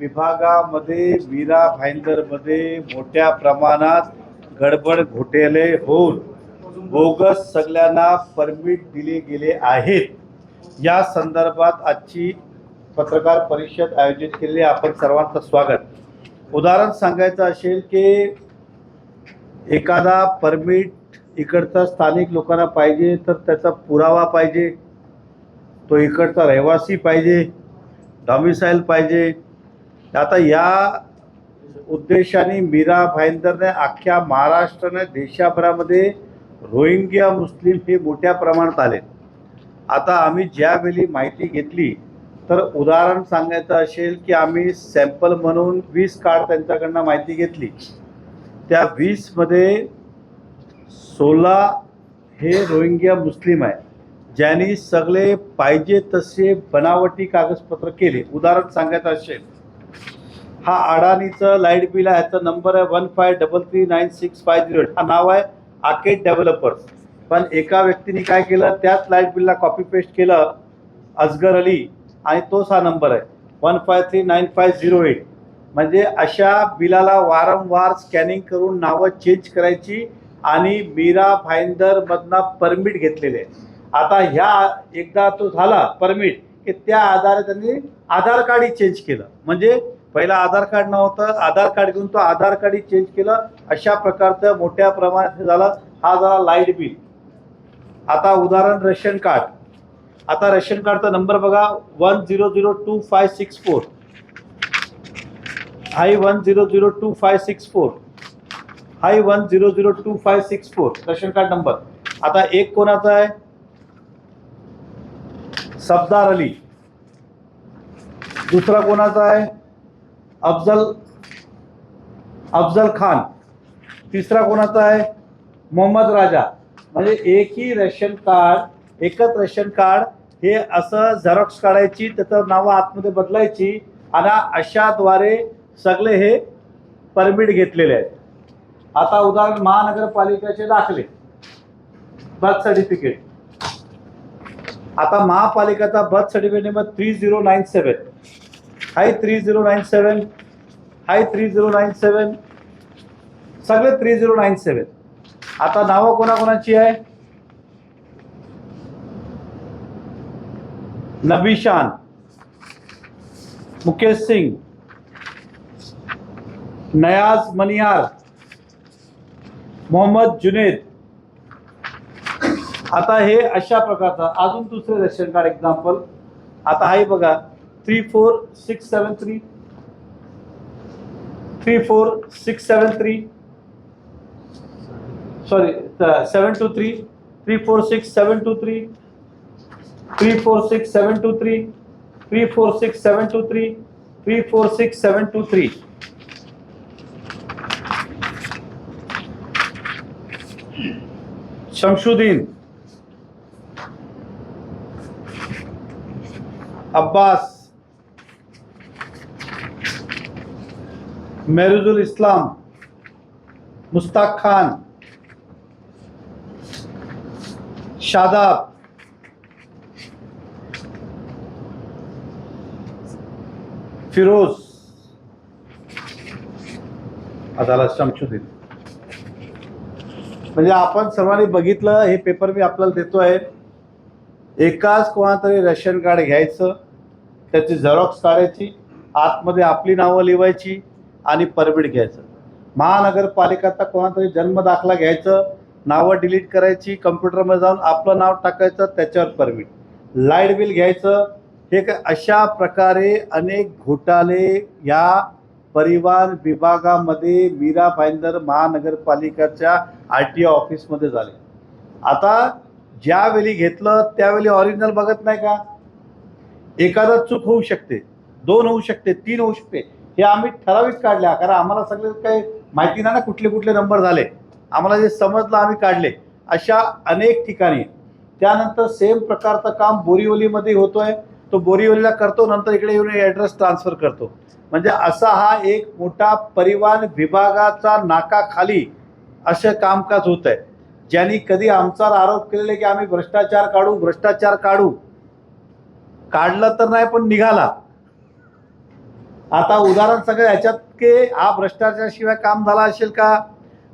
विभागामध्ये मीरा भाईंदरमध्ये मोठ्या प्रमाणात गडबड घोटाळे होऊन बोगस सगळ्यांना परमिट दिले गेले आहेत. या संदर्भात आजची पत्रकार परिषद आयोजित केलेली आपण सर्वांचं स्वागत. उदाहरण सांगायचं असेल की एखादा परमिट इकडचा स्थानिक लोकांना पाहिजे तर त्याचा पुरावा पाहिजे, तो इकडचा रहिवासी पाहिजे, डॉमिसाईल पाहिजे. आता या उद्देशाने मीरा भाईंदरने अख्ख्या महाराष्ट्राने देशभरामध्ये रोहिंग्या मुस्लिम हे मोठ्या प्रमाणात आले. आता आम्ही ज्यावेळी माहिती घेतली तर उदाहरण सांगायचं असेल की आम्ही सॅम्पल म्हणून 20 कार्ड त्यांच्याकडनं माहिती घेतली. त्या 20मध्ये 16 हे रोहिंग्या मुस्लिम आहे, ज्यांनी सगळे पाहिजे तसे बनावटी कागदपत्र केले. उदाहरण सांगायचं असेल, हा अडाणीचं लाईट बिल आहे, ह्याचा नंबर आहे 15339650. हा नाव आहे आर्केड डेव्हलपर्स. पण एका व्यक्तीने काय केलं, त्याच लाईट बिलला कॉपी पेस्ट केलं असगर अली, आणि तोच हा नंबर आहे 15395008. म्हणजे अशा बिलाला वारंवार स्कॅनिंग करून नावं चेंज करायची आणि मीरा भाईंदरमधनं परमिट घेतलेले आहे. आता ह्या एकदा तो झाला परमिट की त्या आधारे त्यांनी आधार कार्डही चेंज केलं. म्हणजे पहिला आधार कार्ड नव्हतं, आधार कार्ड घेऊन तो आधार कार्डही चेंज केलं. अशा प्रकारचं मोठ्या प्रमाणात झालं. हा झाला लाईट बिल. आता उदाहरण रेशन कार्ड. आता रेशन कार्डचा नंबर बघा 10025564. हाई 10025564. हाई 10025564 रेशन कार्ड नंबर. आता एक कोणाचा आहे, सफदार अली. दुसरा कोणाचा आहे, अफजल खान. तिसरा कोणाचा आहे, मोहम्मद राजा. म्हणजे एकच रेशन कार्ड हे असं झेरॉक्स काढायची, त्याचं नाव आतमध्ये बदलायची आणि अशाद्वारे सगळे हे परमिट घेतलेले आहेत. आता उदाहरण महानगरपालिकेचे दाखले, बर्थ सर्टिफिकेट. आता महापालिकेचा बर्थ सर्टिफिकेट नंबर 3097. हाय 3097. हाय 3097. सगळे 3097. आता नावं कोणाकोणाची आहे, नबी शान, मुकेश सिंग, नयाज मनियार, मोहम्मद जुनेद. आता हे अशा प्रकारचा अजून दुसरे रेशन कार्ड एक्झाम्पल. आता हाही बघा 34673. 34673. सॉरी 723. 346723. 346723. 346723. 346723. शमशुद्दीन, अब्बास, मेहरुजुल इस्लाम, मुस्ताक खान, शादाब, फिरोज. आता शमशुद्दीन. म्हणजे आपण सर्वांनी बघितलं, हे पेपर मी आपल्याला देतोय. एकाच कोणातरी रेशन कार्ड घ्यायचं, त्याची झेरॉक्स काढायची, आतमध्ये आपली नावं लिहायची आणि परमिट घ्यायचं. महानगरपालिकेचा कोणातरी जन्म दाखला घ्यायचं, नावं डिलीट करायची, कम्प्युटरमध्ये जाऊन आपलं नाव टाकायचं, त्याच्यावर परमिट. लाईट बिल घ्यायचं. हे अशा प्रकारे अनेक घोटाळे या परिवहन विभागामध्ये मीरा भाईंदर महानगरपालिकेच्या RTO ऑफिसमध्ये झाले. आता ज्यावेळी घेतलं त्यावेळी ऑरिजिनल बघत नाही का. एखादा चूक होऊ शकते, 2 होऊ शकते, 3 होऊ शकते. हे आम्ही ठराविक काढल्या, कारण आम्हाला सगळे काही माहिती नाही ना कुठले कुठले नंबर झाले. आम्हाला जे समजलं आम्ही काढले. अशा अनेक ठिकाणी. त्यानंतर सेम प्रकारचं काम बोरिवलीमध्ये होतोय. तो बोरिवलीला करतो, नंतर इकडे येऊन ॲड्रेस ट्रान्सफर करतो. म्हणजे असा हा एक मोठा परिवहन विभागाचा नाकाखाली असं कामकाज होत आहे. ज्यांनी कधी आमच्यावर आरोप केलेले की आम्ही भ्रष्टाचार काढू. काढलं तर नाही, पण निघाला. आता उदाहरण सगळं याच्यात की हा भ्रष्टाचाराशिवाय काम झाला असेल का,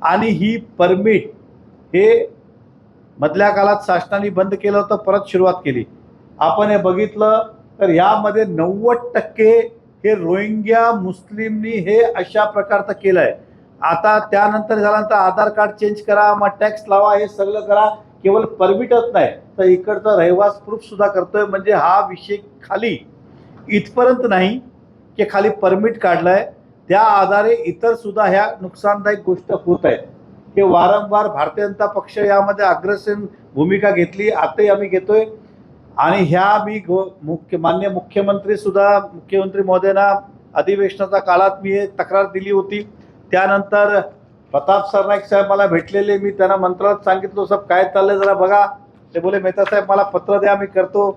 आणि ही परमिट हे मधल्या काळात शासनाने बंद केलं होतं, परत सुरुवात केली. आपण हे बघितलं तर यामध्ये 90% हे रोहिंग्या मुस्लिमनी हे अशा प्रकारचं केलं आहे. आता त्यानंतर झाल्यानंतर आधार कार्ड चेंज करा, मग टॅक्स लावा, हे सगळं करा, केवळ परमिटच नाही तर इकडचं रहिवास प्रूफ सुद्धा करतोय. म्हणजे हा विषय खाली इथपर्यंत नाही की खाली परमिट काढलाय, त्या आधारे इतर सुद्धा ह्या नुकसानदायक गोष्ट होत आहेत. हे वारंवार भारतीय जनता पक्ष यामध्ये अग्रेसन भूमिका घेतली, आताही आम्ही घेतोय. आणि ह्या मी माननीय मुख्यमंत्री महोदयांना अधिवेशनाच्या काळात मी तक्रार दिली होती. त्यानंतर प्रताप सरनाईक साहेब मला भेटलेले, मी त्यांना मंत्रालयात सांगितलं साहेब काय चाललंय जरा बघा. ते बोले मेहता साहेब मला पत्र द्या, मी करतो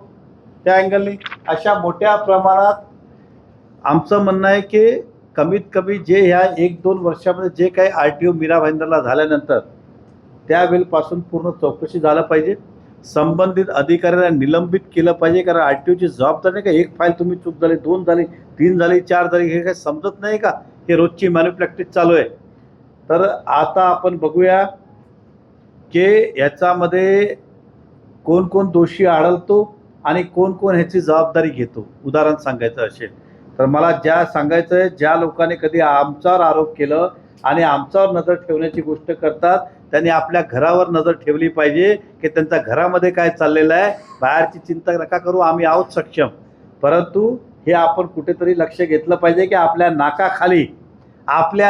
त्या अँगलनी. अशा मोठ्या प्रमाणात आमचं म्हणणं आहे की कमीत कमी जे ह्या 1-2 वर्षामध्ये जे काही RTO मीरा भाईंदरला झाल्यानंतर त्यावेळेपासून पूर्ण चौकशी झालं पाहिजे. संबंधित अधिकाऱ्यांना निलंबित केलं पाहिजे, कारण RTOची जबाबदारी नाही का एक फाईल तुम्ही चूक झाली, 2 झाली, 3 झाली, 4 झाली, हे काही समजत नाही का, हे रोजची मॅन्युप्रॅक्टिस चालू आहे. तर आता आपण बघूया की याच्यामध्ये कोण कोण दोषी आढळतो आणि कोण कोण ह्याची जबाबदारी घेतो. उदाहरण सांगायचं असेल तर मला सांगायचं आहे, ज्या लोकांनी कधी आमच्यावर आरोप केलं आणि आमच्यावर नजर ठेवण्याची गोष्ट करतात त्यांनी आपल्या घरावर नजर ठेवली पाहिजे की त्यांच्या घरामध्ये काय चाललेलं आहे. बाहेरची चिंता नका करू, आम्ही आहोत सक्षम. परंतु हे आपण कुठेतरी लक्ष घेतलं पाहिजे की आपल्या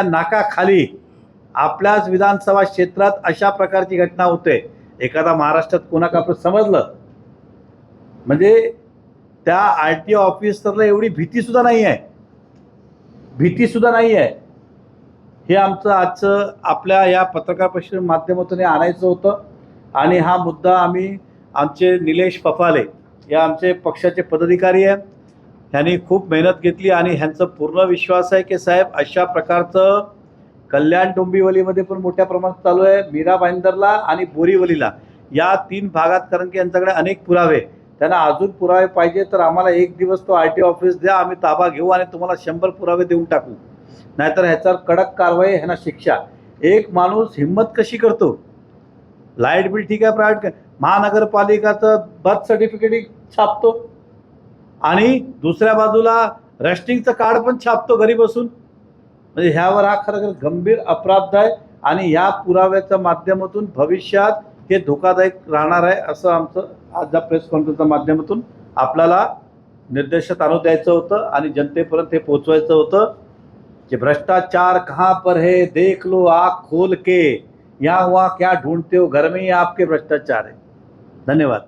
नाकाखाली आपल्याच विधानसभा क्षेत्रात अशा प्रकारची घटना होते. एखादा महाराष्ट्रात कोणाकडे समजलं म्हणजे त्या RTO ऑफिसरला एवढी भीती सुद्धा नाही आहे. हे आमचं आजचं आपल्या या पत्रकार परिषदेच्या माध्यमातून आणायचं होतं. आणि हा मुद्दा आम्ही आमचे निलेश पफाले या आमचे पक्षाचे पदाधिकारी आहेत, ह्यांनी खूप मेहनत घेतली आणि ह्यांचं पूर्ण विश्वास आहे की साहेब अशा प्रकारचं कल्याण डोंबिवलीमध्ये पण मोठ्या प्रमाणात चालू आहे. मीरा भाईंदरला आणि बोरीवलीला या 3 भागात, कारण की यांच्याकडे अनेक पुरावे, त्यांना अजून पुरावे पाहिजे तर आम्हाला 1 दिवस तो RTO ऑफिस द्या, आम्ही ताबा घेऊ आणि तुम्हाला 100 पुरावे देऊन टाकू. नाहीतर ह्याच्यावर कडक कारवाई, ह्यांना शिक्षा. एक माणूस हिंमत कशी करतो, लाईट बिल ठीक आहे प्रायव्हेट, महानगरपालिकाचं बर्थ सर्टिफिकेट छापतो आणि दुसऱ्या बाजूला रेस्टिंगचं कार्ड पण छापतो घरी बसून. म्हणजे ह्यावर हा खरं गंभीर अपराध आहे आणि या पुराव्याच्या माध्यमातून भविष्यात हे धोकादायक राहणार आहे, असं आमचं आज या प्रेस कॉन्फरन्सच्या माध्यमातून आपल्याला निर्देशात आणून द्यायचं होतं आणि जनतेपर्यंत हे पोहोचवायचं होतं कि भ्रष्टाचार कहाँ पर है देख लो आँख खोल के, यहाँ वहाँ क्या ढूंढते हो, घर में ही आपके भ्रष्टाचार है. धन्यवाद.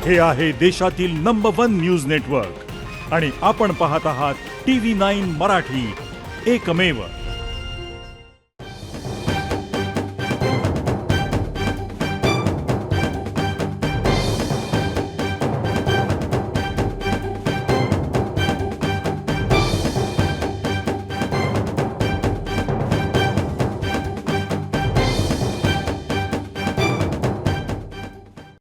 हे आहे देशातील नंबर 1 न्यूज नेटवर्क आणि आपण पाहत आहात TV9 मराठी, एकमेव.